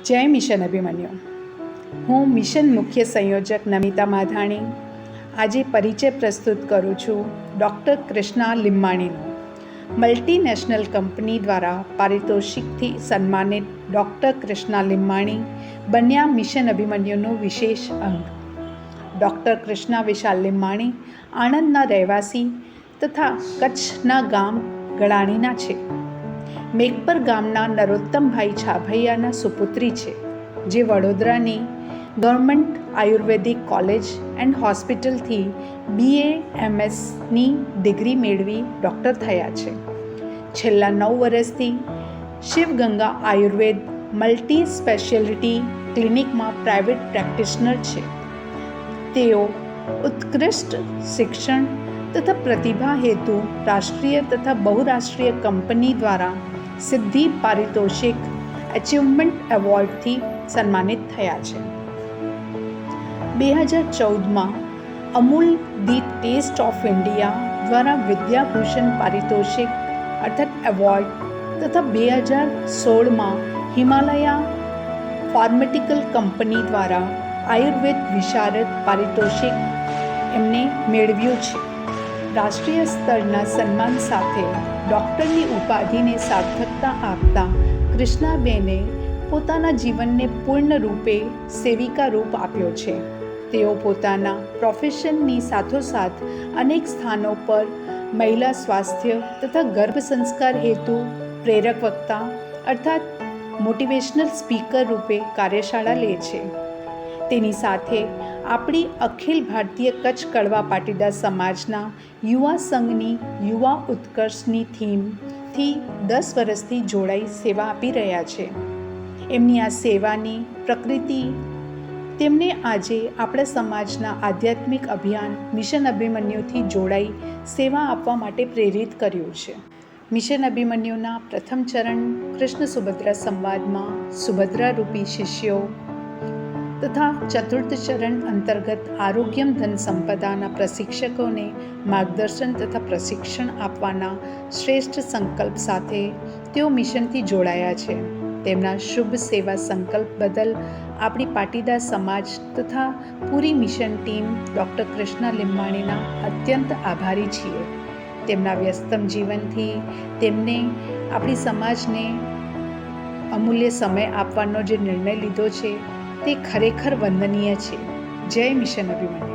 જય મિશન અભિમન્યુ. હું મિશન મુખ્ય સંયોજક નમિતા માધાણી આજે પરિચય પ્રસ્તુત કરું છું ડૉક્ટર કૃષ્ણા લિંબાણીનો. મલ્ટીનેશનલ કંપની દ્વારા પારિતોષિકથી સન્માનિત ડૉક્ટર કૃષ્ણા લિંબાણી બન્યા મિશન અભિમન્યુનું વિશેષ અંગ. ડૉક્ટર કૃષ્ણા વિશાલ લિંબાણી આણંદના રહેવાસી તથા કચ્છના ગામ ગળાણીના છે. મેઘપર ગામના નરોત્તમભાઈ છાભૈયાના સુપુત્રી છે, જે વડોદરાની ગવર્મેન્ટ આયુર્વેદિક કોલેજ એન્ડ હોસ્પિટલથી BA-MS ની ડિગ્રી મેળવી ડૉક્ટર થયા છે. છેલ્લા 9 વર્ષથી શિવગંગા આયુર્વેદ મલ્ટી સ્પેશિયાલિટી ક્લિનિકમાં પ્રાઇવેટ પ્રેક્ટિશનર છે. તેઓ ઉત્કૃષ્ટ શિક્ષણ તથા પ્રતિભા હેતુ રાષ્ટ્રીય તથા બહુરાષ્ટ્રીય કંપની દ્વારા સિદ્ધિ પારિતોષિક અચીવમેન્ટ એવોર્ડથી સન્માનિત થયા છે. 2014માં Amul the taste of India દ્વારા વિદ્યાભૂષણ પારિતોષિક અર્થાત એવોર્ડ તથા 2016માં હિમાલયા ફાર્માસ્યુટિકલ કંપની દ્વારા આયુર્વેદ વિશારદ પારિતોષિક એમને મેળવ્યું છે. રાષ્ટ્રીય સ્તરના સન્માન સાથે ડૉક્ટરની ઉપાધિને સાર્થકતા આપતા કૃષ્ણાબેને પોતાના જીવનને પૂર્ણ રૂપે સેવિકા રૂપ આપ્યો છે. તેઓ પોતાના પ્રોફેશનની સાથોસાથ અનેક સ્થાનો પર મહિલા સ્વાસ્થ્ય તથા ગર્ભ સંસ્કાર હેતુ પ્રેરક વક્તા અર્થાત મોટિવેશનલ સ્પીકર રૂપે કાર્યશાળા લે છે. તેની સાથે આપણી અખિલ ભારતીય કચ્છ કડવા પાટીદાર સમાજના યુવા સંઘની યુવા ઉત્કર્ષની થીમથી 10 વર્ષથી જોડાઈ સેવા આપી રહ્યા છે. એમની આ સેવાની પ્રકૃતિ તેમને આજે આપણા સમાજના આધ્યાત્મિક અભિયાન મિશન અભિમન્યુથી જોડાઈ સેવા આપવા માટે પ્રેરિત કર્યું છે. મિશન અભિમન્યુના પ્રથમ ચરણ કૃષ્ણ સુભદ્રા સંવાદમાં સુભદ્રા રૂપી શિષ્યો તથા ચતુર્થ ચરણ અંતર્ગત આરોગ્યમ ધન સંપદાના પ્રશિક્ષકોને માર્ગદર્શન તથા પ્રશિક્ષણ આપવાના શ્રેષ્ઠ સંકલ્પ સાથે તેઓ મિશનથી જોડાયા છે. તેમના શુભ સેવા સંકલ્પ બદલ આપણી પાટીદાર સમાજ તથા પૂરી મિશન ટીમ ડૉક્ટર કૃષ્ણા લિંબાણીના અત્યંત આભારી છીએ. તેમના વ્યસ્તમ જીવનથી તેમને આપણી સમાજને અમૂલ્ય સમય આપવાનો જે નિર્ણય લીધો છે તે ખરેખર વંદનીય છે. જય મિશન અભિમન્યુ.